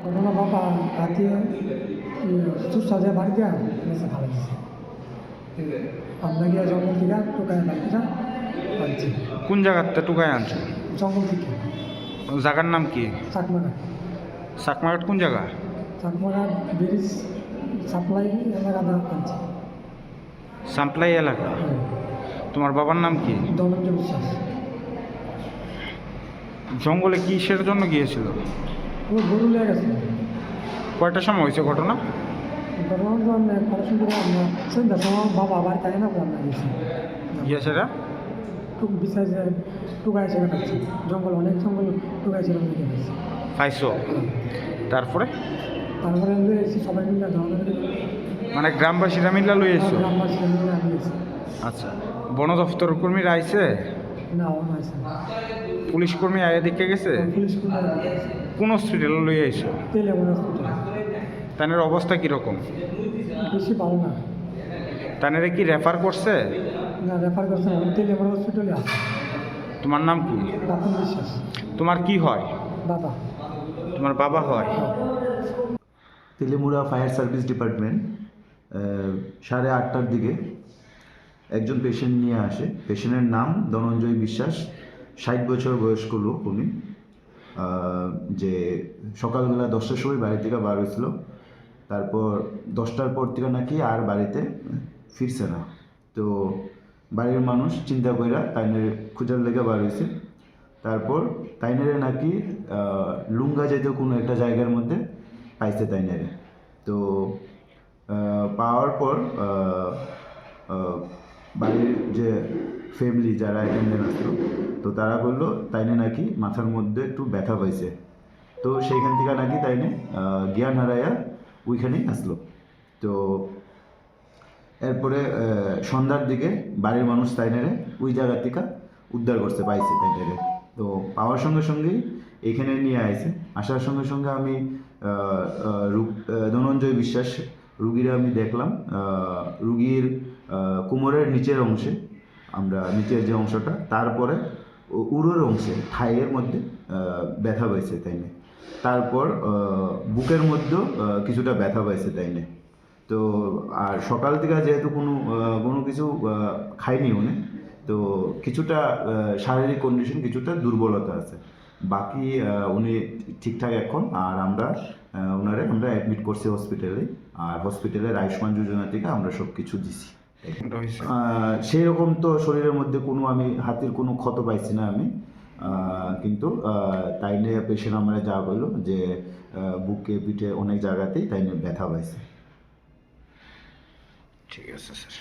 ঘটনা বাবা রাতে সুস্বাদে বাড়ি দেওয়া বেশি ভালো দিচ্ছে আমরা গিয়ে জঙ্গল থেকে টোকায় বাড়িটা আনছি কোন জায়গাতে টুকায় আনছো? জঙ্গল থেকে জায়গার নাম কি? চাকমাঘাট চাকমাঘাট কোন জায়গা? চাকমাঘাট ব্রিজ সাপ্লাই এলাকাটা আনছি। সাম্পলাই এলাকা। তোমার বাবার নাম কি? ধনঞ্জয় বিশ্বাস। জঙ্গলে কিসের জন্য গিয়েছিল? ও গরু লেগে গেছে। কয়টার সময় হয়েছে ঘটনা? ঘটনার তো আমরা পড়াশোনা করে আমরা সন্ধ্যার সময় বাবা আবার তাই না আমরা গেছি গিয়েছেরা টুক বিচার টুকায় ছেড়ে পাচ্ছি জঙ্গল অনেক জঙ্গল টুকায় ছেড়ে নিয়ে গেছি পাইছো? তারপরে তারপরে লুয়ে এসেছি সবাই মিলে ধরনের মানে গ্রামবাসীরা মিল্লা লই এসছো? গ্রামবাসী মিলে আমি গেছি। আচ্ছা, বন দপ্তর কর্মীরা আইছে? না ও নয়ছে পুলিশ কর্মী আয়া দেখে গেছে? পুলিশ করে কোন হসপিটালে লই আইছো? তেলে মনে হসপিটাল তানের অবস্থা কিরকম? বেশি ভালো না। তানেরে কি রেফার করছে? না রেফার করছে না তেলে মনে হসপিটালে আছে। তোমার নাম কি? বাপন বিশ্বাস। তোমার কি হয়? বাবা। তোমার বাবা হয়? তেলেমুড়া ফায়ার সার্ভিস ডিপার্টমেন্ট 8:30টার দিকে একজন পেশেন্ট নিয়ে আসে। পেশেন্টের নাম ধনঞ্জয় বিশ্বাস, 60 বছর বয়স্ক লোক উনি। যে সকালবেলা 10টার সময় বাড়ি থেকে বার হয়েছিল, তারপর 10টার পর থেকে নাকি আর বাড়িতে ফিরছে না। তো বাড়ির মানুষ চিন্তা কইরা তাইনের খুঁজার লেগে বার হয়েছে। তারপর তাইনেরে নাকি লুঙ্গা জাতীয় কোনো একটা জায়গার মধ্যে পাইছে তাইনেরে। তো পাওয়ার পর বাড়ির যে ফ্যামিলি যারা এখানে আসলো, তো তারা বললো তাইনে নাকি মাথার মধ্যে একটু ব্যথা পাইছে। তো সেইখান থেকে নাকি তাইনে জ্ঞান হারাইয়া ওইখানেই আসলো। তো এরপরে সন্ধ্যার দিকে বাড়ির মানুষ তাইনেরে ওই জায়গা থেকে উদ্ধার করতে পাইছে তাইনেরে। তো পাওয়ার সঙ্গে সঙ্গেই এখানে নিয়ে আসে। আসার সঙ্গে সঙ্গে আমি ধনঞ্জয় বিশ্বাস রুগীরা আমি দেখলাম। রুগীর কোমরের নিচের অংশে, আমরা নিচের যে অংশটা, তারপরে উরুর অংশে থাইয়ের মধ্যে ব্যথা পাইছে তাইনে। তারপর বুকের মধ্যেও কিছুটা ব্যথা পাইছে তাইনে। তো আর সকাল থেকে যেহেতু কোনো কিছু খাইনি উনি, তো কিছুটা শারীরিক কন্ডিশন কিছুটা দুর্বলতা আছে। বাকি উনি ঠিকঠাক এখন। আর আমরা আমরা অ্যাডমিট করছি হসপিটালে। আর হসপিটালের আয়ুষ্মান যোজনা থেকে আমরা সব কিছু দিছি। সেই রকম তো শরীরের মধ্যে আমি হাতির কোনো ক্ষত পাইছি না আমি। কিন্তু তাই নিয়ে পেশেন্ট আমরা যা বললো যে বুকে পিঠে অনেক জায়গাতেই তাই নিয়ে ব্যথা পাইছে। ঠিক আছে স্যার।